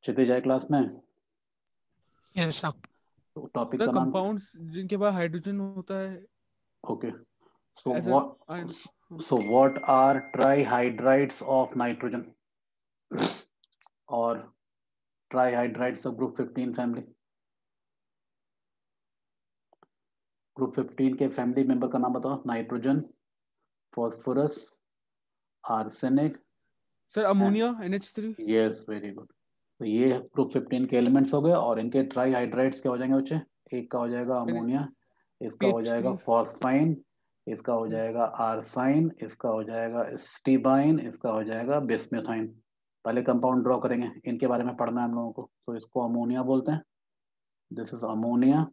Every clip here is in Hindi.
क्षितिज है क्लास में? Yes sir. तो टॉपिक सर का नाम? कंपाउंड्स जिनके पास हाइड्रोजन होता है, ओके, सो ऐसा ion. What are trihydrides of nitrogen और trihydrides of group 15 family? Group 15 के फैमिली मेंबर का नाम बताओ। Nitrogen, phosphorus, arsenic sir and, ammonia NH3। Yes very good. तो ये ग्रुप 15 के एलिमेंट्स हो गए और इनके ट्राइहाइड्राइड्स क्या हो जाएंगे बच्चे? एक का हो जाएगा अमोनिया, इसका हो जाएगा PH3। फॉस्फाइन, इसका हो जाएगा आर्साइन, इसका हो जाएगा स्टीबाइन, इसका हो जाएगा बिस्म्यूथाइन। पहले कंपाउंड ड्रॉ करेंगे, इनके बारे में पढ़ना है हम लोगों को। तो इसको अमोनिया बोलते हैं, दिस इज अमोनिया।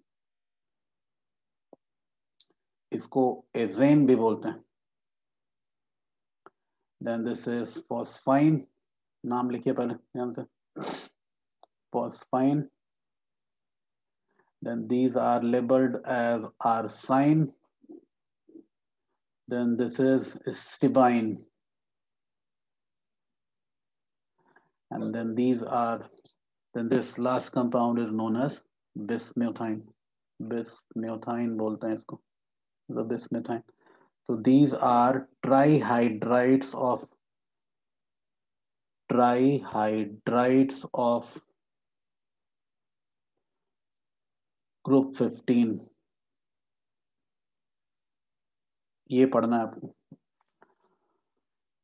इसको एजेन भी बोलते हैं। देन दिस इज फॉस्फाइन, नाम लिखिए पहले ध्यान से, phosphine. Then these are labeled as arsine. Then this is stibine. And then then this last compound is known as bismuthine. Bismuthine बोलते हैं इसको, the bismuthine. So these are trihydrates of group 15. ये पढ़ना है आपको।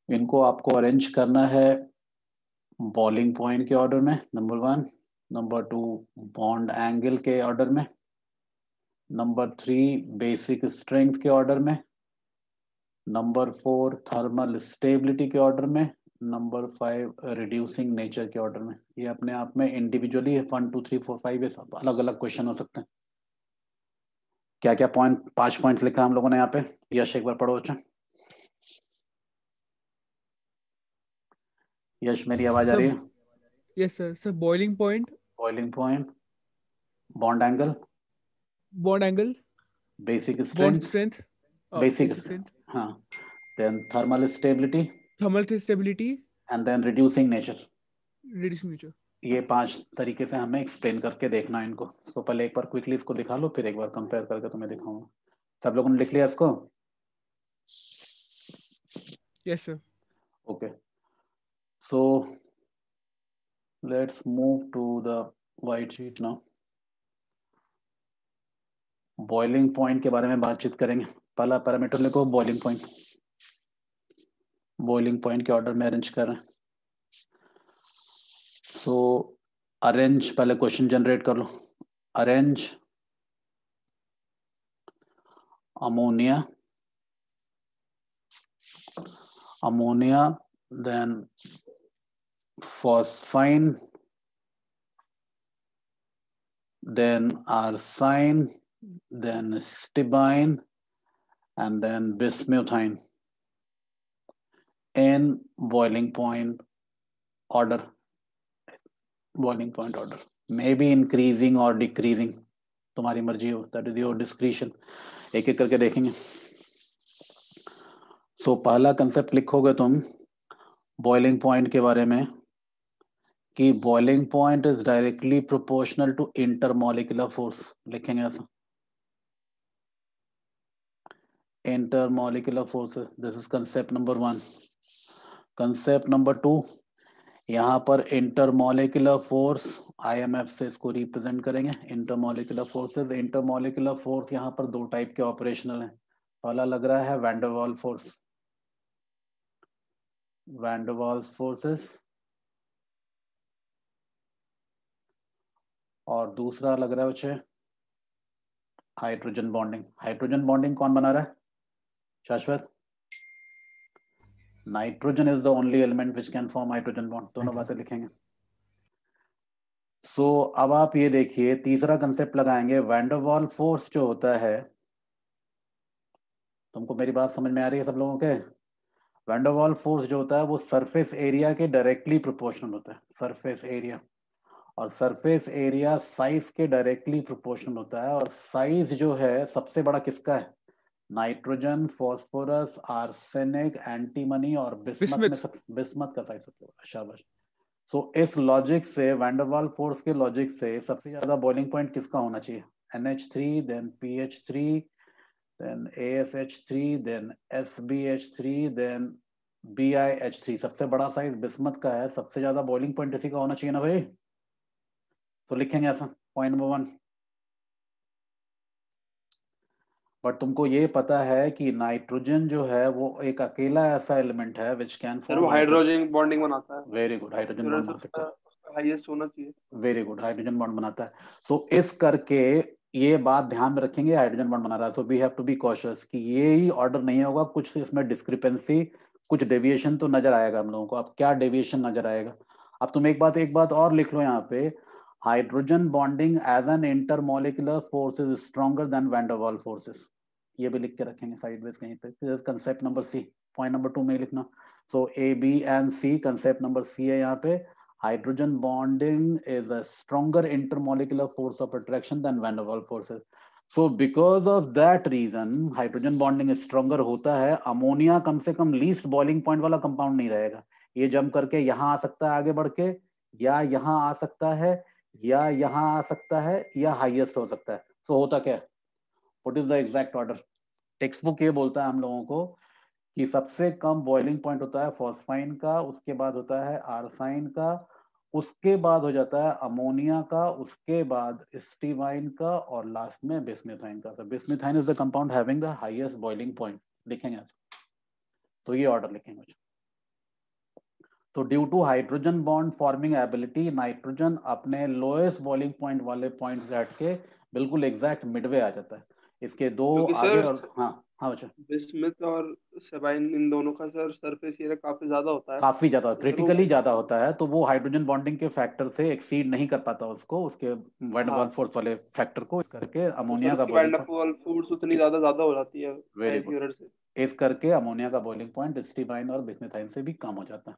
इनको आपको अरेंज करना है बॉइलिंग पॉइंट के ऑर्डर में, नंबर 1। नंबर 2 बॉन्ड एंगल के ऑर्डर में। नंबर 3 बेसिक स्ट्रेंथ के ऑर्डर में। नंबर 4 थर्मल स्टेबिलिटी के ऑर्डर में। नंबर 5 रिड्यूसिंग नेचर के ऑर्डर में। ये अपने आप में इंडिविजुअली 1 2 3 4 5 ये सब अलग अलग क्वेश्चन हो सकते हैं। क्या क्या पॉइंट, 5 पॉइंट्स लिखा हम लोगों ने यहाँ पे। यश एक बार पढ़ो अच्छा। यश मेरी आवाज आ रही है? Sir yes sir. Sir boiling point, boiling point, bond angle, bond angle, basic bond strength, strength, basic, basic strength, हाँ, then thermal stability thermal stability, and then reducing nature. Reducing nature. ये 5 तरीके से हमें एक्सप्लेन करके देखना है इनको। तो पहले एक बार क्विकली इसको दिखा लो, फिर एक बार कंपेयर करके तुम्हें दिखाऊंगा। सब लोगों ने लिख लिया इसको? Yes sir. Okay, so let's move to the white sheet now. Boiling point के बारे में बातचीत करेंगे। पहला पैरामीटर लिखो बॉइलिंग पॉइंट। बॉइलिंग पॉइंट के ऑर्डर में अरेंज कर रहे हैं। सो अरेंज, पहले क्वेश्चन जनरेट कर लो। Arrange ammonia, then phosphine, then arsine, then stibine, and then bismuthine in boiling point order. Boiling point order may be increasing or decreasing, तुम्हारी मर्जी हो, that is your discretion। एक एक करके देखेंगे। सो पहला कंसेप्ट लिखोगे तुम बॉइलिंग पॉइंट के बारे में कि boiling point is directly proportional to intermolecular force. लिखेंगे ऐसा, intermolecular forces. This is concept number 1। Concept number 2, यहाँ पर इंटरमॉलिक्यूलर फोर्स IMF से इसको रिप्रेजेंट करेंगे। इंटरमॉलिक्यूलर फोर्सेस, इंटरमॉलिक्यूलर फोर्स यहाँ पर 2 टाइप के ऑपरेशनल हैं। पहला लग रहा है वैंडरवाल्स फोर्स, वैंडरवाल्स फोर्सेस, और दूसरा लग रहा है बच्चे हाइड्रोजन बॉन्डिंग। हाइड्रोजन बॉन्डिंग कौन बना रहा है शाश्वत? Nitrogen is the only element which can form hydrogen bond. दोनों बातें लिखेंगे। सो अब आप ये देखिए, तीसरा कंसेप्ट लगाएंगे वैंडरवाल फोर्स जो होता है। तुमको मेरी बात समझ में आ रही है सब लोगों के? वैंडरवाल फोर्स जो होता है वो सरफेस एरिया के डायरेक्टली प्रोपोर्शनल होता है। सरफेस एरिया, और सरफेस एरिया साइज के डायरेक्टली प्रोपोर्शनल होता है। और साइज जो है सबसे बड़ा किसका है? नाइट्रोजन, फास्फोरस, आर्सेनिक, एंटीमनी और बिस्मथ में बिस्मिथ। सब, बिस्मथ का साइज सबसे बड़ा। शाबाश। सो इस लॉजिक से, वैंडरवाल फोर्स के लॉजिक से सबसे ज्यादा बॉइलिंग पॉइंट किसका होना चाहिए? NH3, then PH3, then ASH3, then SbH3, then BiH3। सबसे बड़ा साइज बिस्मथ का है, सबसे ज्यादा बॉइलिंग पॉइंट इसी का होना चाहिए ना भाई। तो लिखेंगे ऐसा, पॉइंट नंबर 1। बट तुमको ये पता है कि नाइट्रोजन जो है वो एक अकेला ऐसा एलिमेंट है विच कैन सर वो फॉर्म हाइड्रोजन बॉन्डिंग बनाता है। वेरी गुड, हाइड्रोजन बॉन्ड बना सकता है। हाईएस्ट होना चाहिए। वेरी गुड, हाइड्रोजन बॉन्ड बनाता है। सो इस करके ये बात ध्यान में रखेंगे, हाइड्रोजन बॉन्ड बना रहा है। So we have to be cautious कि ये ही ऑर्डर नहीं होगा, कुछ इसमें डिस्क्रिपेंसी, कुछ डेविएशन तो नजर आएगा हम लोगों को। अब क्या डेविएशन नजर आएगा? अब तुम एक बात और लिख लो यहाँ पे, hydrogen bonding as an intermolecular force is stronger than van der Waals forces. ये भी लिख के रखेंगे साइडवेज कहीं पे। Concept number C, point number 2 में लिखना। So A, B and C, concept number C है यहाँ पे। Hydrogen bonding is a stronger intermolecular force of attraction than van der Waals forces. So because of that reason hydrogen bonding stronger होता है। अमोनिया कम से कम लीस्ट बॉइलिंग पॉइंट वाला कंपाउंड नहीं रहेगा। ये जम करके यहाँ आ सकता है आगे बढ़ के, या यहाँ आ सकता है, या यहाँ आ सकता है, या हाईएस्ट हो सकता है। सो होता क्या है? What is the exact order? Text book ये बोलता है हम लोगों को कि सबसे कम बॉइलिंग पॉइंट होता है फॉस्फाइन का, उसके बाद होता है आर्साइन का, उसके बाद हो जाता है अमोनिया का, उसके बाद स्टीवाइन का, और लास्ट में बिस्मिथाइन का। Sir bismuthine is the compound having the highest boiling point. लिखेंगे तो ये ऑर्डर लिखेंगे। तो due to hydrogen bond forming ability, nitrogen अपने लोएस्ट बॉइलिंग पॉइंट वाले पॉइंट से हट के बिल्कुल एग्जैक्ट मिडवे आ जाता है। इसके दो आगे और हाँ बच्चा, बिस्मिथ और सेबाइन इन दोनों का सर सरफेस एरिया काफी ज्यादा होता है, काफी ज्यादा, क्रिटिकली ज्यादा होता है। तो वो हाइड्रोजन बॉन्डिंग के फैक्टर से एक्सीड नहीं कर पाता उसको, उसके वैन डर वाल फोर्स वाले फैक्टर को, इस करके अमोनिया का बॉइलिंग पॉइंट फोर्स उतनी ज्यादा हो जाती है वेरी ऐसी एरर से। इस करके अमोनिया का बॉइलिंग पॉइंट स्टीबाइन और बिस्मिथाइन से भी कम हो जाता है।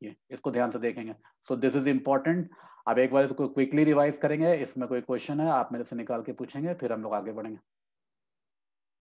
ये इसको ध्यान से देखेंगे। So this is important. अब एक बार इसको क्विकली रिवाइज करेंगे। इसमें कोई क्वेश्चन है आप मेरे से निकाल के पूछेंगे, फिर हम लोग आगे बढ़ेंगे।